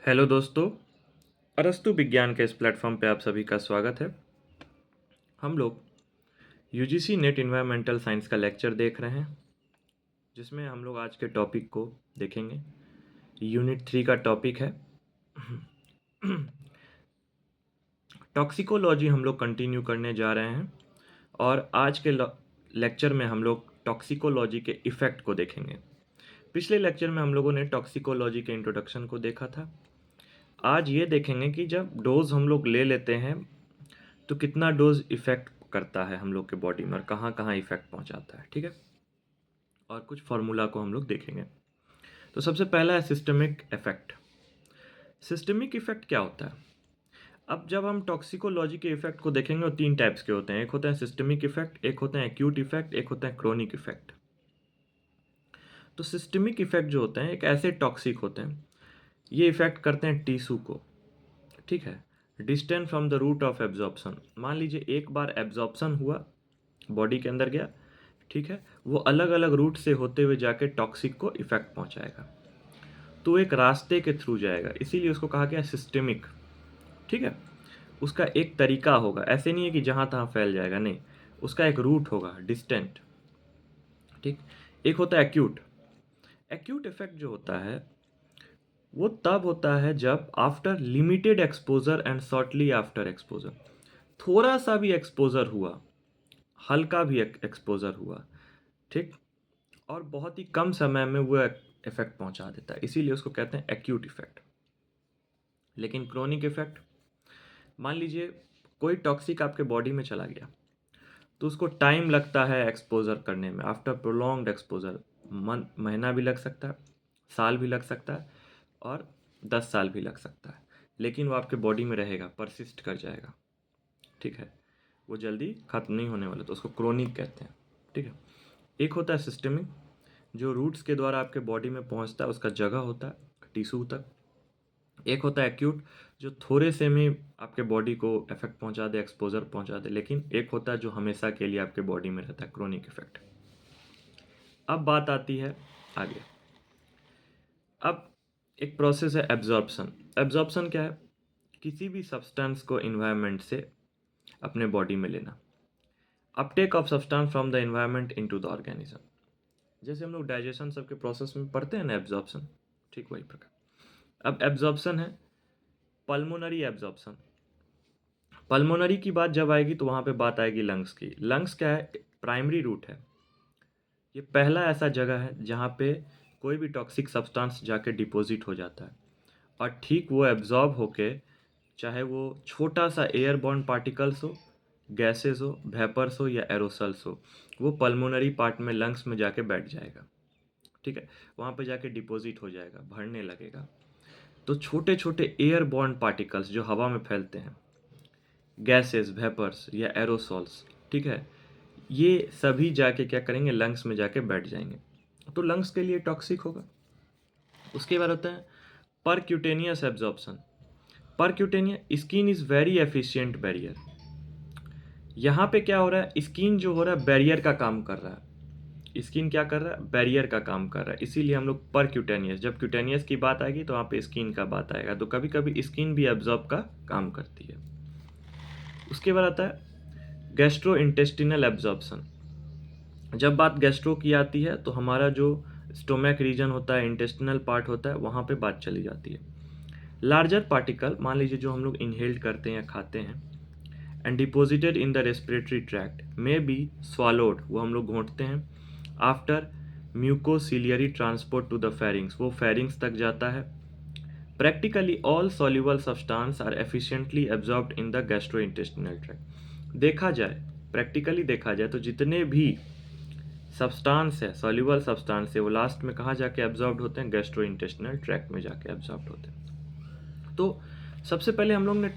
Hello दोस्तों, अरस्तु विज्ञान के इस प्लेटफॉर्म पे आप सभी का स्वागत है। हम लोग यूजीसी नेट एनवायरमेंटल साइंस का लेक्चर देख रहे हैं, जिसमें हम लोग आज के टॉपिक को देखेंगे। यूनिट 3 का टॉपिक है टॉक्सिकोलॉजी। हम लोग कंटिन्यू करने जा रहे हैं और आज के लेक्चर में हम लोग टॉक्सिकोलॉजी के इफ़ेक्ट को देखेंगे। पिछले लेक्चर में हम लोगों ने टॉक्सिकोलॉजी के इंट्रोडक्शन को देखा था। आज ये देखेंगे कि जब डोज हम लोग ले लेते हैं तो कितना डोज इफ़ेक्ट करता है हम लोग के बॉडी में और कहाँ कहाँ इफ़ेक्ट पहुँचाता है, ठीक है। और कुछ फार्मूला को हम लोग देखेंगे। तो सबसे पहला है सिस्टमिक इफ़ेक्ट। सिस्टमिक इफ़ेक्ट क्या होता है? अब जब हम टॉक्सिकोलॉजी के इफ़ेक्ट को देखेंगे, वो तीन टाइप्स के होते हैं। एक होता है सिस्टमिक इफ़ेक्ट, एक होता है एक्यूट इफ़ेक्ट, एक होता है क्रोनिक इफ़ेक्ट। तो सिस्टमिक इफ़ेक्ट जो होते हैं एक ऐसे टॉक्सिक होते हैं, ये इफ़ेक्ट करते हैं टिश्यू को, ठीक है, distance from the route of absorption. मान लीजिए एक बार एब्जॉर्प्शन हुआ, बॉडी के अंदर गया, ठीक है, वो अलग अलग रूट से होते हुए जाके टॉक्सिक को इफेक्ट पहुंचाएगा। तो एक रास्ते के थ्रू जाएगा, इसीलिए उसको कहा गया सिस्टेमिक, ठीक है। उसका एक तरीका होगा, ऐसे नहीं है कि जहाँ तहाँ फैल जाएगा, नहीं, उसका एक रूट होगा, डिस्टेंट, ठीक। एक होता है एक्यूट। एक्यूट इफेक्ट जो होता है वो तब होता है जब after limited exposure and shortly after exposure, थोड़ा सा भी एक्सपोजर हुआ, हल्का भी एक्सपोजर हुआ, ठीक, और बहुत ही कम समय में वो इफेक्ट पहुंचा देता है, इसीलिए उसको कहते हैं एक्यूट इफेक्ट। लेकिन क्रोनिक इफेक्ट, मान लीजिए कोई टॉक्सिक आपके बॉडी में चला गया, तो उसको टाइम लगता है एक्सपोजर करने में। आफ्टर प्रोलॉन्ग्ड एक्सपोजर महीना भी लग सकता है, साल भी लग सकता है, और 10 साल भी लग सकता है, लेकिन वो आपके बॉडी में रहेगा, परसिस्ट कर जाएगा, ठीक है, वो जल्दी खत्म नहीं होने वाला, तो उसको क्रोनिक कहते हैं, ठीक है। एक होता है सिस्टमिक, जो रूट्स के द्वारा आपके बॉडी में पहुंचता है, उसका जगह होता है टिश्यू तक। एक होता है एक्यूट, जो थोड़े से में आपके बॉडी को इफेक्ट पहुंचा दे, एक्सपोजर पहुंचा दे। लेकिन एक होता है जो हमेशा के लिए आपके बॉडी में रहता है, क्रोनिक इफेक्ट। अब बात आती है आगे। अब एक प्रोसेस है एब्जॉर्प्शन। एब्जॉर्प्शन क्या है? किसी भी सब्सटेंस को इन्वायरमेंट से अपने बॉडी में लेना। Uptake of substance from the environment into the organism. जैसे हम लोग डाइजेशन सबके प्रोसेस में पढ़ते हैं ना, एब्जॉर्प्शन, ठीक वही प्रकार। अब एब्जॉर्प्शन है पल्मोनरी एब्जॉर्प्शन। पल्मोनरी की बात जब आएगी तो वहाँ पे बात आएगी लंग्स की। लंग्स क्या है? प्राइमरी रूट है, ये पहला ऐसा जगह है जहाँ पे कोई भी टॉक्सिक सब्सटेंस जाके डिपॉजिट हो जाता है, और ठीक वो एब्जॉर्ब होके, चाहे वो छोटा सा एयरबॉर्न पार्टिकल्स हो, गैसेस हो, वेपर्स हो या एरोसल्स हो, वो पल्मोनरी पार्ट में, लंग्स में जाके बैठ जाएगा, ठीक है, वहाँ पे जाके डिपॉजिट हो जाएगा, भरने लगेगा। तो छोटे छोटे एयरबॉर्न पार्टिकल्स जो हवा में फैलते हैं, गैसेस, वेपर्स या एरोसॉल्स, ठीक है, ये सभी जाके क्या करेंगे? लंग्स में जाके बैठ जाएंगे, तो लंग्स के लिए टॉक्सिक होगा। उसके बाद होता है percutaneous absorption. Percutaneous, skin is very efficient barrier. यहाँ पे क्या हो रहा है? स्किन जो हो रहा है बैरियर का काम कर रहा है। स्किन क्या कर रहा है? बैरियर का काम कर रहा है, इसीलिए हम लोग परक्यूटेनियस, जब क्यूटेनियस की बात आएगी तो वहाँ पे स्किन का बात आएगा। तो कभी कभी स्किन भी एब्जॉर्ब का काम करती है। उसके बाद आता है गैस्ट्रो इंटेस्टिनल एब्जॉर्प्शन। जब बात गैस्ट्रो की आती है तो हमारा जो स्टोमक रीजन होता है, इंटेस्टिनल पार्ट होता है, वहाँ पे बात चली जाती है। लार्जर पार्टिकल, मान लीजिए जो हम लोग इनहेल्ड करते हैं या खाते हैं, and deposited in the respiratory tract may be swallowed, वो हम लोग घोंटते हैं, after mucociliary transport to the pharynx, वो फेरिंग्स तक जाता है। Practically all soluble substance are efficiently absorbed in the gastrointestinal tract. देखा जाए, प्रैक्टिकली देखा जाए तो जितने भी सब्सटेंस है, सॉल्युबल सब्सटेंस है, वो लास्ट में कहाँ जाके एब्जॉर्ब्ड होते हैं? गैस्ट्रोइंटेस्टिनल ट्रैक्ट में जाके एब्जॉर्ब्ड होते हैं। तो सबसे पहले हम लोग ने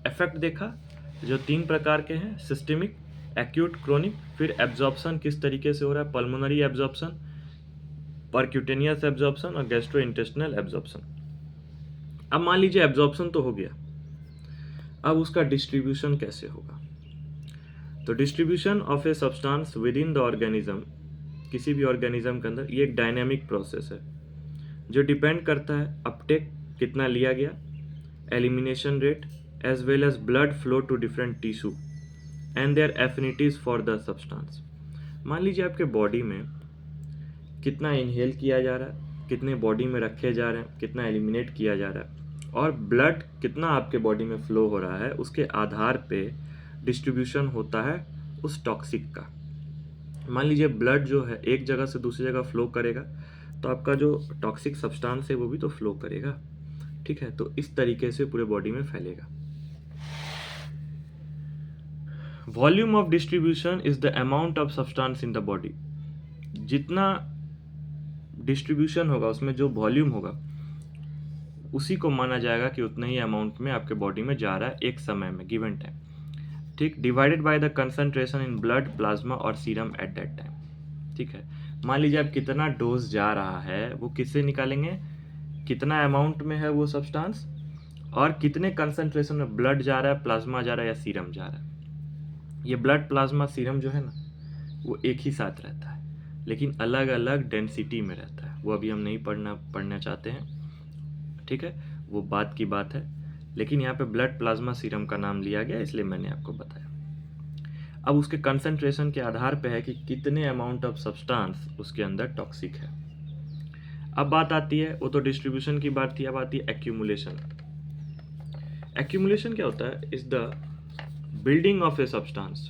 इफेक्ट देखा जो तीन प्रकार के हैं, सिस्टमिक, एक्यूट, क्रोनिक। फिर एब्जॉर्प्शन किस तरीके से हो रहा है, पल्मोनरी एब्जॉर्प्शन, परक्यूटेनियस एब्जॉर्प्शन और गैस्ट्रोइंटेस्टिनल एब्जॉर्प्शन। अब मान लीजिए एब्जॉर्प्शन तो हो गया, अब उसका डिस्ट्रीब्यूशन कैसे होगा? तो distribution of a substance with in the organism, किसी भी ऑर्गेनिज्म के अंदर, ये एक डायनेमिक प्रोसेस है जो डिपेंड करता है अपटेक कितना लिया गया, elimination rate, as well as blood flow to different tissue and their affinities for the substance. मान लीजिए आपके बॉडी में कितना इनहेल किया जा रहा है, कितने बॉडी में रखे जा रहे हैं, कितना एलिमिनेट किया जा रहा है, और ब्लड कितना आपके बॉडी में फ्लो हो रहा है, उसके आधार पे डिस्ट्रीब्यूशन होता है उस टॉक्सिक का। मान लीजिए ब्लड जो है एक जगह से दूसरी जगह फ्लो करेगा, तो आपका जो टॉक्सिक सब्सटेंस है वो भी तो फ्लो करेगा, ठीक है। तो इस तरीके से पूरे बॉडी में फैलेगा। Volume of distribution is the amount of substance in the body. जितना डिस्ट्रीब्यूशन होगा उसमें जो वॉल्यूम होगा उसी को माना जाएगा कि उतना ही अमाउंट में आपके बॉडी में जा रहा है एक समय में, गिवन टाइम, ठीक। Divided by the concentration in blood, plasma और सीरम एट दैट टाइम, ठीक है। मान लीजिए अब कितना डोज जा रहा है वो किससे निकालेंगे, कितना अमाउंट में है वो सब्सटेंस और कितने कंसंट्रेशन में ब्लड जा रहा है, प्लाज्मा जा रहा है या सीरम जा रहा है। ये ब्लड, प्लाज्मा, सीरम जो है ना वो एक ही साथ रहता है लेकिन अलग अलग डेंसिटी में रहता है। वो अभी हम नहीं पढ़ना चाहते हैं, ठीक है, वो बात की बात है। लेकिन यहाँ पे ब्लड, प्लाज्मा, सीरम का नाम लिया गया इसलिए मैंने आपको बताया। अब उसके कंसंट्रेशन के आधार पे है कि कितने अमाउंट ऑफ सब्सटेंस उसके अंदर टॉक्सिक है। अब बात आती है, वो तो डिस्ट्रीब्यूशन की बात थी, अब आती है एक्यूमुलेशन। एक्यूमुलेशन क्या होता है, is the building of a substance.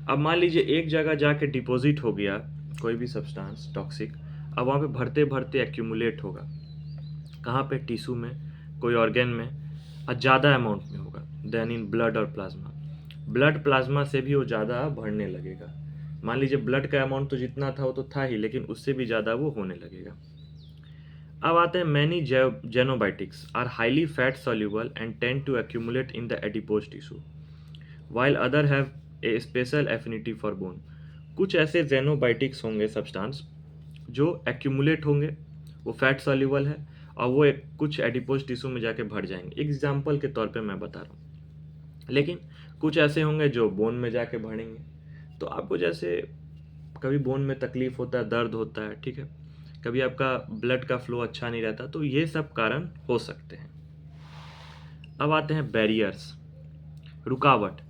अब मान लीजिए एक जगह जाके डिपॉजिट हो गया कोई भी सब्सटेंस टॉक्सिक, अब वहाँ पे भरते भरते एक्यूमुलेट होगा, कहाँ पे, टिश्यू में, कोई ऑर्गन में, और ज़्यादा अमाउंट में होगा देन इन ब्लड और प्लाज्मा। ब्लड, प्लाज्मा से भी वो ज़्यादा बढ़ने लगेगा। मान लीजिए ब्लड का अमाउंट तो जितना था वो तो था ही, लेकिन उससे भी ज़्यादा वो होने लगेगा। अब आते हैं, many xenobiotics are highly fat soluble and tend to accumulate in the adipose tissue while other have a special affinity for bone। कुछ ऐसे जेनोबाइटिक्स होंगे सब्सटेंस जो एक्यूमुलेट होंगे, वो फैट सॉल्यूबल है और वो कुछ एडिपोज टिश्यू में जाके भर जाएंगे। एग्जाम्पल के तौर पे मैं बता रहा हूँ। लेकिन कुछ ऐसे होंगे जो बोन में जाके भरेंगे। तो आपको जैसे कभी बोन में तकलीफ होता है, दर्द होता है, ठीक है, कभी आपका ब्लड का फ्लो अच्छा नहीं रहता, तो ये सब कारण हो सकते हैं। अब आते हैं बैरियर्स, रुकावट।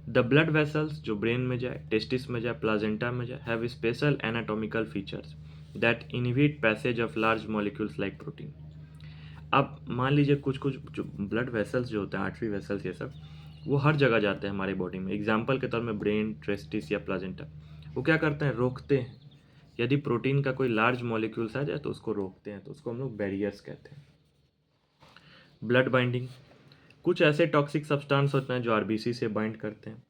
द ब्लड वेसल्स जो ब्रेन में जाए, टेस्टिस में जाए, प्लाजेंटा में जाए, have special anatomical features that inhibit passage of large molecules like protein. अब मान लीजिए कुछ कुछ जो ब्लड वेसल्स जो होते हैं, आर्टरी वेसल्स, ये सब वो हर जगह जाते हैं हमारे बॉडी में। एग्जाम्पल के तौर में ब्रेन, टेस्टिस या प्लाजेंटा, वो क्या करते हैं, रोकते हैं। यदि प्रोटीन का कोई लार्ज मॉलिक्यूल्स आ जाए तो उसको रोकते हैं, तो उसको हम लोग बैरियर्स कहते हैं। ब्लड बाइंडिंग, कुछ ऐसे टॉक्सिक सब्सटेंस होते हैं जो आरबीसी से बाइंड करते हैं,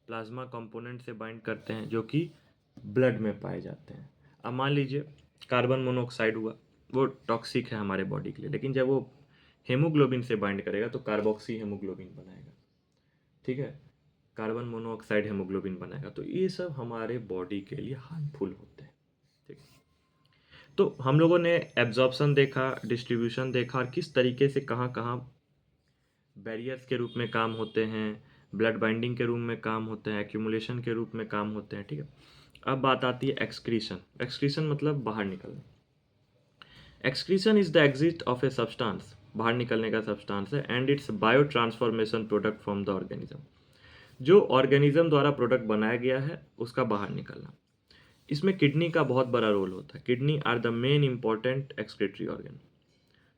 प्लाज्मा कंपोनेंट से बाइंड करते हैं जो कि ब्लड में पाए जाते हैं। अब मान लीजिए कार्बन मोनोऑक्साइड हुआ, वो टॉक्सिक है हमारे बॉडी के लिए, लेकिन जब वो हेमोग्लोबिन से बाइंड करेगा तो कार्बोक्सी हेमोग्लोबिन बनाएगा, ठीक है, कार्बन मोनोऑक्साइड हेमोग्लोबिन बनाएगा। तो ये सब हमारे बॉडी के लिए हार्मफुल होते हैं, ठीक। तो हम लोगों ने एब्जॉर्प्शन देखा, डिस्ट्रीब्यूशन देखा, और किस तरीके से कहाँ कहाँ बैरियर्स के रूप में काम होते हैं, ब्लड बाइंडिंग के रूप में काम होते हैं, एक्यूमुलेशन के रूप में काम होते हैं, ठीक है। अब बात आती है एक्सक्रीशन। एक्सक्रीशन मतलब बाहर निकलना। Excretion is the exit of a substance, बाहर निकलने का सब्सटेंस है, and it's bio transformation product from the organism. जो ऑर्गेनिज्म द्वारा प्रोडक्ट बनाया गया है उसका बाहर निकलना। इसमें किडनी का बहुत बड़ा रोल होता है। Kidney are the main important excretory organ,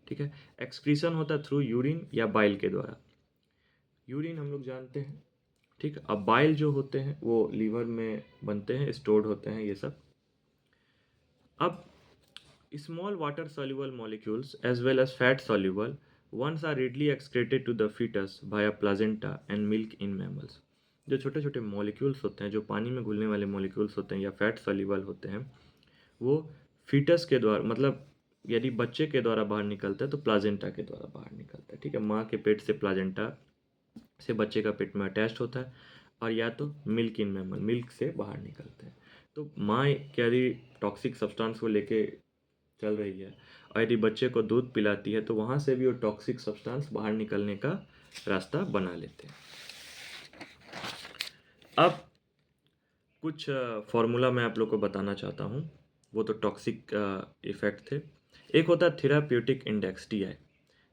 ठीक है। एक्सक्रीशन होता है थ्रू यूरिन या बाइल के द्वारा। यूरिन हम लोग जानते हैं, ठीक है। अब बाइल जो होते हैं वो लीवर में बनते हैं, स्टोर्ड होते हैं ये सब। अब small water soluble molecules as well as fat soluble ones are readily excreted to the fetus via placenta and milk in mammals। जो छोटे छोटे मॉलिक्यूल्स होते हैं, जो पानी में घुलने वाले मॉलिक्यूल्स होते हैं या फैट सॉल्युबल होते हैं, वो फीटस के द्वारा, मतलब यदि बच्चे के द्वारा बाहर निकलता है तो प्लाजेंटा के द्वारा बाहर निकलता है, ठीक है। माँ के पेट से प्लाजेंटा से बच्चे का पेट में अटैच्ड होता है, और या तो मिल्क इन मैमल, मिल्क से बाहर निकलते हैं। तो माँ यदि टॉक्सिक सब्सटेंस को लेके चल रही है और यदि बच्चे को दूध पिलाती है तो वहाँ से भी वो टॉक्सिक सब्सटेंस बाहर निकलने का रास्ता बना लेते हैं। अब कुछ फार्मूला मैं आप लोग को बताना चाहता हूँ, वो तो टॉक्सिक इफेक्ट थे। एक होता है थेराप्यूटिक इंडेक्स, TI।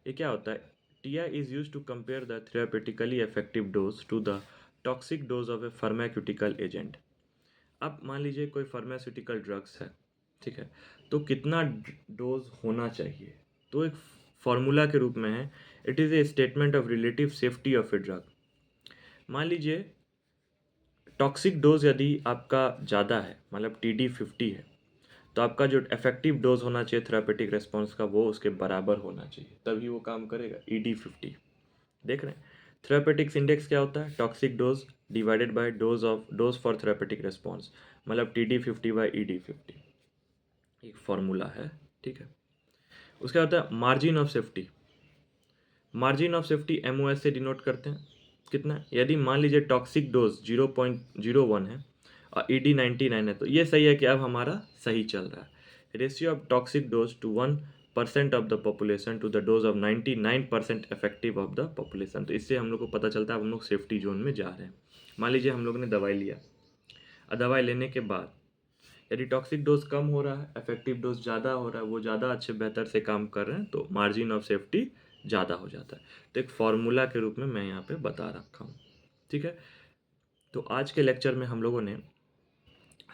ये क्या होता है? TI is use to compare the therapeutically effective dose to the toxic dose of a pharmaceutical agent. अब मान लीजिए कोई फार्मास्यूटिकल ड्रग्स है, ठीक है, तो कितना डोज होना चाहिए? तो एक फॉर्मूला के रूप में है, it is a statement of relative safety of a drug. मान लीजिए टॉक्सिक डोज यदि आपका ज़्यादा है, मतलब TD50 है, तो आपका जो इफेक्टिव डोज होना चाहिए थेरापेटिक रिस्पॉन्स का वो उसके बराबर होना चाहिए, तभी वो काम करेगा। ED50 देख रहे हैं। थेरापेटिक्स इंडेक्स क्या होता है? Toxic dose divided by dose for therapeutic response, मतलब TD50 बाय ED50, एक फॉर्मूला है, ठीक है। उसका होता है margin of safety. Margin of safety MOS से डिनोट करते हैं। कितना? यदि मान लीजिए टॉक्सिक डोज 0.01 है और ED99 है, तो ये सही है कि अब हमारा सही चल रहा है। Ratio of toxic dose to 1% of the population to the dose of 99% effective of the population. तो इससे हम लोग को पता चलता है हम लोग सेफ्टी जोन में जा रहे हैं। मान लीजिए हम लोग ने दवाई लिया और दवाई लेने के बाद यदि टॉक्सिक डोज कम हो रहा है, इफेक्टिव डोज ज़्यादा हो रहा है, वो ज़्यादा अच्छे बेहतर से काम कर रहे हैं, तो मार्जिन ऑफ सेफ्टी ज़्यादा हो जाता है। तो एक फॉर्मूला के रूप में मैं यहाँ पे बता रखा हूँ, ठीक है। तो आज के लेक्चर में हम लोगों ने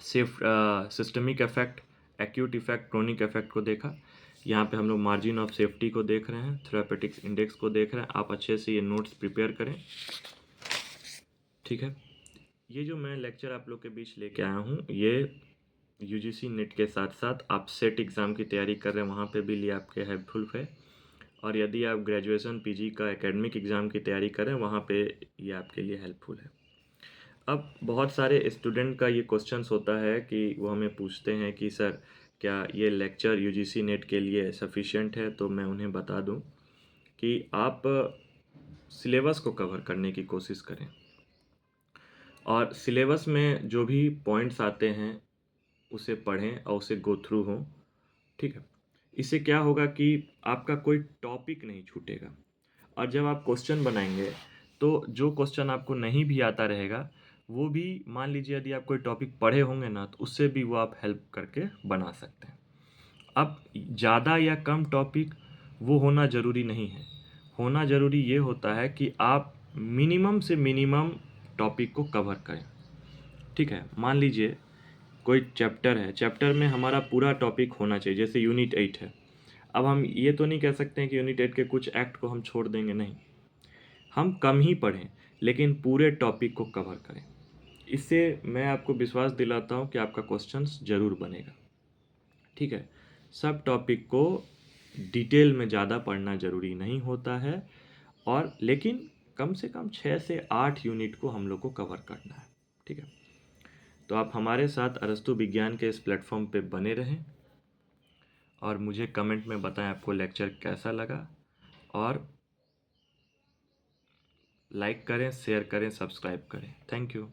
systemic effect, acute effect, chronic effect को देखा। यहाँ पे हम लोग मार्जिन ऑफ सेफ्टी को देख रहे हैं, थेरापेटिक्स इंडेक्स को देख रहे हैं। आप अच्छे से ये नोट्स प्रिपेयर करें, ठीक है। ये जो मैं लेक्चर आप लोग के बीच लेके आया हूँ, ये UGC नेट के साथ साथ आप सेट एग्ज़ाम की तैयारी कर रहे हैं, वहाँ पे भी लिए आपके हेल्पफुल है। और यदि आप ग्रेजुएशन PG का एकेडमिक एग्ज़ाम की तैयारी करें, वहाँ पे ये आपके लिए हेल्पफुल है। अब बहुत सारे स्टूडेंट का ये क्वेश्चंस होता है कि वो हमें पूछते हैं कि सर क्या ये लेक्चर UGC नेट के लिए सफिशिएंट है? तो मैं उन्हें बता दूं कि आप सिलेबस को कवर करने की कोशिश करें और सिलेबस में जो भी पॉइंट्स आते हैं उसे पढ़ें और उसे गो थ्रू हों, ठीक है। इससे क्या होगा कि आपका कोई टॉपिक नहीं छूटेगा। और जब आप क्वेश्चन बनाएंगे तो जो क्वेश्चन आपको नहीं भी आता रहेगा, वो भी मान लीजिए यदि आप कोई टॉपिक पढ़े होंगे ना, तो उससे भी वो आप हेल्प करके बना सकते हैं। अब ज़्यादा या कम टॉपिक वो होना ज़रूरी नहीं है। होना ज़रूरी ये होता है कि आप मिनिमम से मिनिमम टॉपिक को कवर करें, ठीक है। मान लीजिए कोई चैप्टर है, चैप्टर में हमारा पूरा टॉपिक होना चाहिए, जैसे यूनिट 8 है। अब हम ये तो नहीं कह सकते हैं कि यूनिट 8 के कुछ एक्ट को हम छोड़ देंगे, नहीं, हम कम ही पढ़ें लेकिन पूरे टॉपिक को कवर करें। इससे मैं आपको विश्वास दिलाता हूँ कि आपका क्वेश्चंस ज़रूर बनेगा, ठीक है। सब टॉपिक को डिटेल में ज़्यादा पढ़ना ज़रूरी नहीं होता है, और लेकिन कम से कम 6 से 8 यूनिट को हम लोग को कवर करना है, ठीक है। तो आप हमारे साथ अरस्तु विज्ञान के इस प्लेटफॉर्म पे बने रहें और मुझे कमेंट में बताएं आपको लेक्चर कैसा लगा, और लाइक करें, शेयर करें, सब्सक्राइब करें। Thank you.